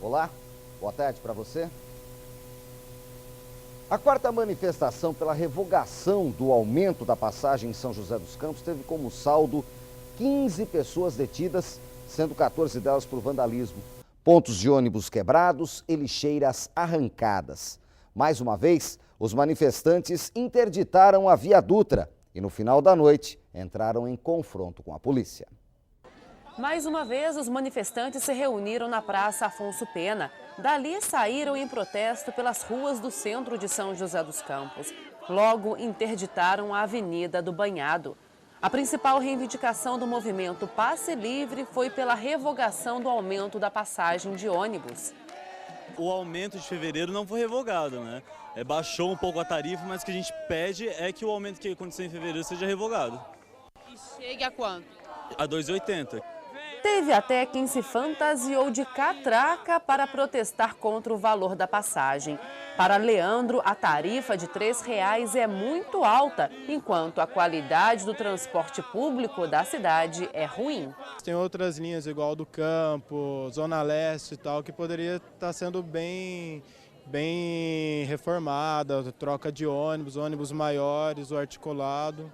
Olá, boa tarde para você. A quarta manifestação pela revogação do aumento da passagem em São José dos Campos teve como saldo 15 pessoas detidas, sendo 14 delas por vandalismo. Pontos de ônibus quebrados e lixeiras arrancadas. Mais uma vez, os manifestantes interditaram a Via Dutra e no final da noite entraram em confronto com a polícia. Mais uma vez, os manifestantes se reuniram na Praça Afonso Pena. Dali saíram em protesto pelas ruas do centro de São José dos Campos. Logo, interditaram a Avenida do Banhado. A principal reivindicação do movimento Passe Livre foi pela revogação do aumento da passagem de ônibus. O aumento de fevereiro não foi revogado, né? Baixou um pouco a tarifa, mas o que a gente pede é que o aumento que aconteceu em fevereiro seja revogado. E chegue a quanto? A 2,80. Teve até quem se fantasiou de catraca para protestar contra o valor da passagem. Para Leandro, a tarifa de R$ 3,00 é muito alta, enquanto a qualidade do transporte público da cidade é ruim. Tem outras linhas, igual do Campo, Zona Leste e tal, que poderia estar sendo bem reformada, troca de ônibus maiores, o articulado.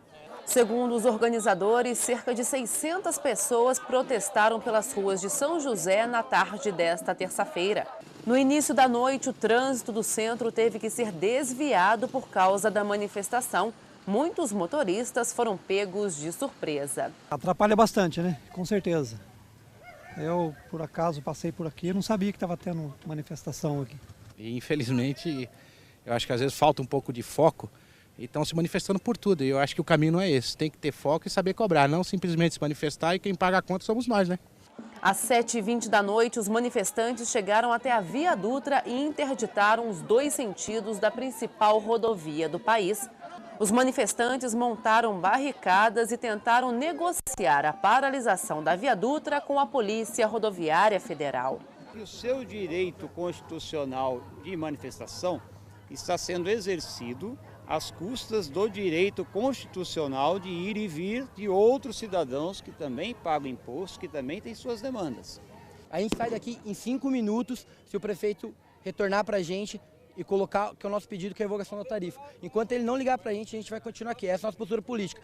Segundo os organizadores, cerca de 600 pessoas protestaram pelas ruas de São José na tarde desta terça-feira. No início da noite, o trânsito do centro teve que ser desviado por causa da manifestação. Muitos motoristas foram pegos de surpresa. Atrapalha bastante, né? Com certeza. Eu, por acaso, passei por aqui e não sabia que estava tendo manifestação aqui. E, infelizmente, eu acho que às vezes falta um pouco de foco. E estão se manifestando por tudo. E eu acho que o caminho não é esse. Tem que ter foco e saber cobrar, não simplesmente se manifestar e quem paga a conta somos nós, né? Às 7h20 da noite, os manifestantes chegaram até a Via Dutra e interditaram os dois sentidos da principal rodovia do país. Os manifestantes montaram barricadas e tentaram negociar a paralisação da Via Dutra com a Polícia Rodoviária Federal. O seu direito constitucional de manifestação está sendo exercido às custas do direito constitucional de ir e vir de outros cidadãos que também pagam imposto, que também têm suas demandas. A gente sai daqui em 5 minutos se o prefeito retornar para a gente e colocar que é o nosso pedido, que é a revogação da tarifa. Enquanto ele não ligar para a gente vai continuar aqui. Essa é a nossa postura política.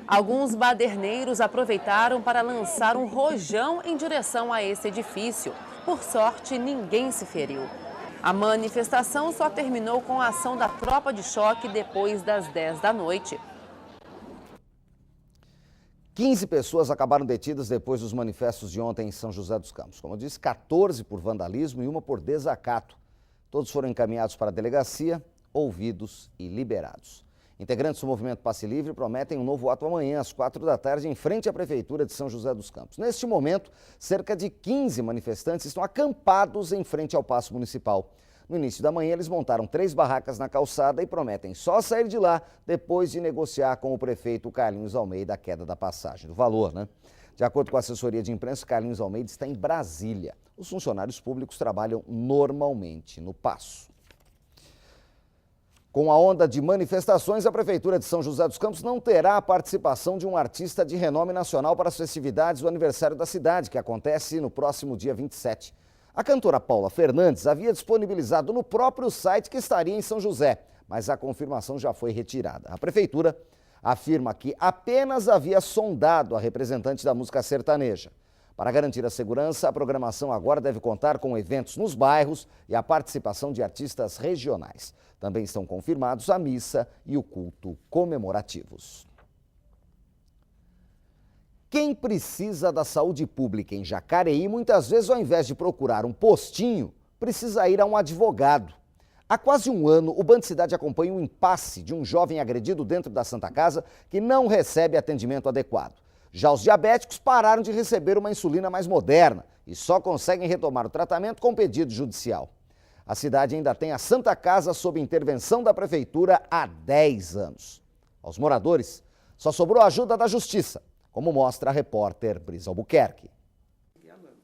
Alguns baderneiros aproveitaram para lançar um rojão em direção a esse edifício. Por sorte, ninguém se feriu. A manifestação só terminou com a ação da tropa de choque depois das 10 da noite. 15 pessoas acabaram detidas depois dos manifestos de ontem em São José dos Campos. Como eu disse, 14 por vandalismo e uma por desacato. Todos foram encaminhados para a delegacia, ouvidos e liberados. Integrantes do movimento Passe Livre prometem um novo ato amanhã, às 4 da tarde, em frente à Prefeitura de São José dos Campos. Neste momento, cerca de 15 manifestantes estão acampados em frente ao Paço Municipal. No início da manhã, eles montaram 3 barracas na calçada e prometem só sair de lá depois de negociar com o prefeito Carlinhos Almeida a queda da passagem, do valor, né? De acordo com a assessoria de imprensa, Carlinhos Almeida está em Brasília. Os funcionários públicos trabalham normalmente no Paço. Com a onda de manifestações, a Prefeitura de São José dos Campos não terá a participação de um artista de renome nacional para as festividades do aniversário da cidade, que acontece no próximo dia 27. A cantora Paula Fernandes havia disponibilizado no próprio site que estaria em São José, mas a confirmação já foi retirada. A Prefeitura afirma que apenas havia sondado a representante da música sertaneja. Para garantir a segurança, a programação agora deve contar com eventos nos bairros e a participação de artistas regionais. Também estão confirmados a missa e o culto comemorativos. Quem precisa da saúde pública em Jacareí, muitas vezes, ao invés de procurar um postinho, precisa ir a um advogado. Há quase um ano, o Band Cidade acompanha o impasse de um jovem agredido dentro da Santa Casa que não recebe atendimento adequado. Já os diabéticos pararam de receber uma insulina mais moderna e só conseguem retomar o tratamento com pedido judicial. A cidade ainda tem a Santa Casa sob intervenção da Prefeitura há 10 anos. Aos moradores, só sobrou a ajuda da Justiça, como mostra a repórter Brisa Albuquerque.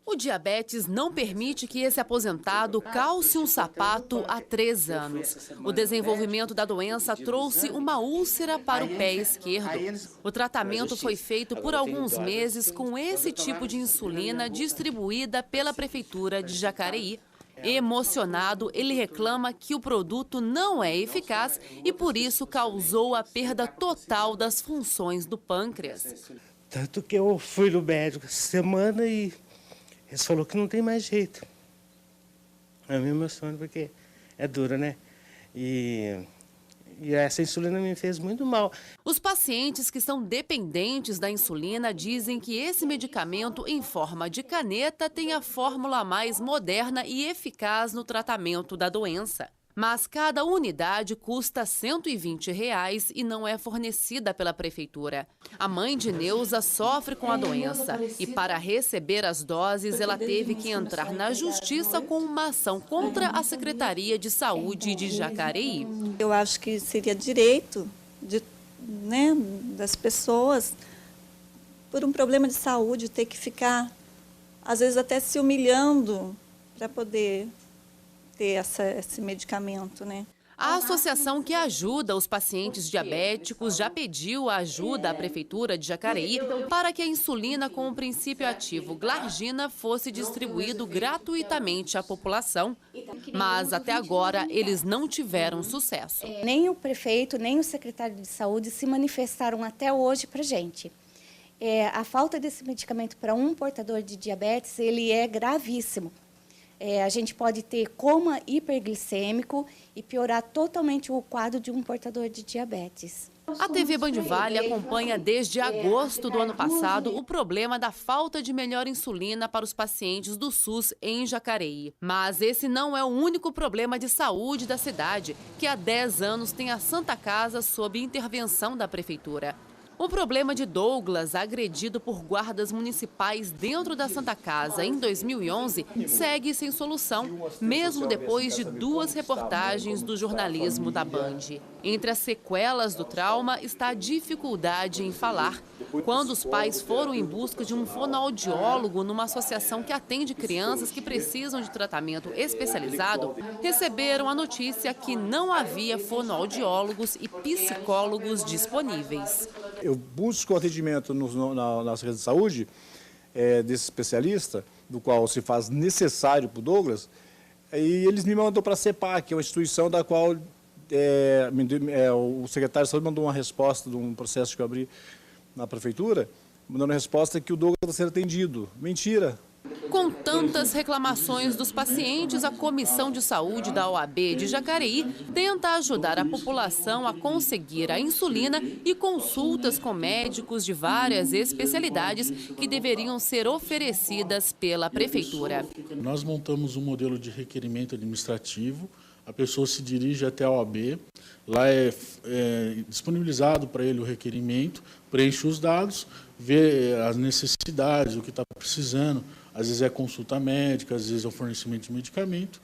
O diabetes não permite que esse aposentado calce um sapato há 3 anos. O desenvolvimento da doença trouxe uma úlcera para o pé esquerdo. O tratamento foi feito por alguns meses com esse tipo de insulina distribuída pela Prefeitura de Jacareí. Emocionado, ele reclama que o produto não é eficaz e por isso causou a perda total das funções do pâncreas. Tanto que eu fui no médico essa semana e eles falaram que não tem mais jeito. Eu me emociono porque é duro, né? E essa insulina me fez muito mal. Os pacientes que são dependentes da insulina dizem que esse medicamento em forma de caneta tem a fórmula mais moderna e eficaz no tratamento da doença. Mas cada unidade custa R$ 120 e não é fornecida pela prefeitura. A mãe de Neuza sofre com a doença e para receber as doses ela teve que entrar na justiça com uma ação contra a Secretaria de Saúde de Jacareí. Eu acho que seria direito das pessoas, por um problema de saúde, ter que ficar, às vezes até se humilhando para poder ter esse medicamento, né? A associação que ajuda os pacientes diabéticos já pediu ajuda à Prefeitura de Jacareí para que a insulina com o princípio ativo glargina fosse distribuído gratuitamente à população. Mas até agora eles não tiveram sucesso. Nem o prefeito, nem o secretário de saúde se manifestaram até hoje para a gente. A falta desse medicamento para um portador de diabetes, ele é gravíssimo. A gente pode ter coma hiperglicêmico e piorar totalmente o quadro de um portador de diabetes. A TV Band Vale acompanha desde agosto do ano passado o problema da falta de melhor insulina para os pacientes do SUS em Jacareí. Mas esse não é o único problema de saúde da cidade, que há 10 anos tem a Santa Casa sob intervenção da Prefeitura. O problema de Douglas, agredido por guardas municipais dentro da Santa Casa em 2011, segue sem solução, mesmo depois de 2 reportagens do jornalismo da Band. Entre as sequelas do trauma está a dificuldade em falar. Quando os pais foram em busca de um fonoaudiólogo numa associação que atende crianças que precisam de tratamento especializado, receberam a notícia que não havia fonoaudiólogos e psicólogos disponíveis. Eu busco atendimento nas redes de saúde desse especialista, do qual se faz necessário para o Douglas, e eles me mandam para a CEPAC, que é uma instituição da qual o secretário de saúde mandou uma resposta de um processo que eu abri na prefeitura, mandando a resposta que o Douglas está sendo atendido. Mentira! Com tantas reclamações dos pacientes, a Comissão de Saúde da OAB de Jacareí tenta ajudar a população a conseguir a insulina e consultas com médicos de várias especialidades que deveriam ser oferecidas pela Prefeitura. Nós montamos um modelo de requerimento administrativo, a pessoa se dirige até a OAB, lá é disponibilizado para ele o requerimento, preenche os dados, vê as necessidades, o que está precisando. Às vezes é consulta médica, às vezes é o fornecimento de medicamento,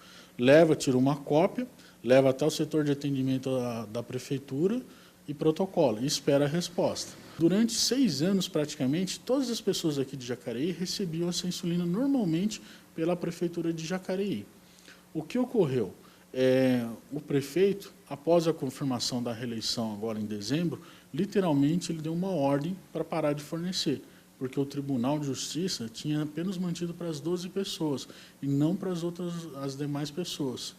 tira uma cópia, leva até o setor de atendimento da prefeitura e protocola, e espera a resposta. Durante 6 anos, praticamente, todas as pessoas aqui de Jacareí recebiam essa insulina normalmente pela prefeitura de Jacareí. O que ocorreu? O prefeito, após a confirmação da reeleição agora em dezembro, literalmente ele deu uma ordem para parar de fornecer, porque o Tribunal de Justiça tinha apenas mantido para as 12 pessoas e não para as demais pessoas.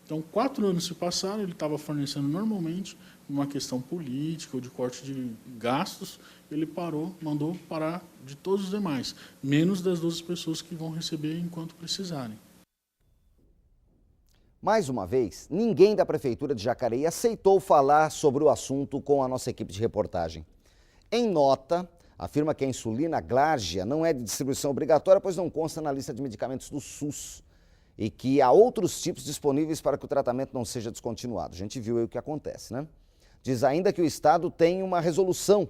Então, 4 anos se passaram, ele estava fornecendo normalmente, uma questão política ou de corte de gastos, ele mandou parar de todos os demais, menos das 12 pessoas que vão receber enquanto precisarem. Mais uma vez, ninguém da Prefeitura de Jacareí aceitou falar sobre o assunto com a nossa equipe de reportagem. Em nota, afirma que a insulina Glargia não é de distribuição obrigatória, pois não consta na lista de medicamentos do SUS e que há outros tipos disponíveis para que o tratamento não seja descontinuado. A gente viu aí o que acontece, né? Diz ainda que o Estado tem uma resolução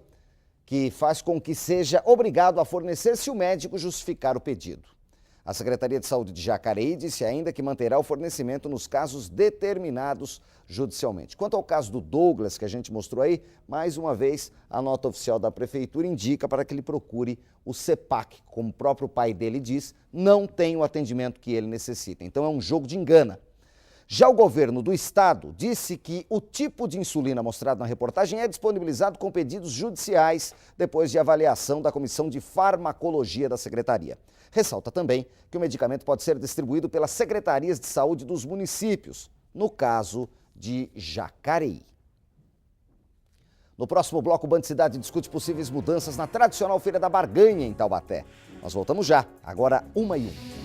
que faz com que seja obrigado a fornecer se o médico justificar o pedido. A Secretaria de Saúde de Jacareí disse ainda que manterá o fornecimento nos casos determinados judicialmente. Quanto ao caso do Douglas, que a gente mostrou aí, mais uma vez, a nota oficial da Prefeitura indica para que ele procure o CEPAC. Como o próprio pai dele diz, não tem o atendimento que ele necessita. Então é um jogo de engana. Já o governo do estado disse que o tipo de insulina mostrado na reportagem é disponibilizado com pedidos judiciais depois de avaliação da Comissão de Farmacologia da Secretaria. Ressalta também que o medicamento pode ser distribuído pelas secretarias de saúde dos municípios, no caso de Jacareí. No próximo bloco, o Band Cidade discute possíveis mudanças na tradicional Feira da Barganha em Taubaté. Nós voltamos já, agora 1h01.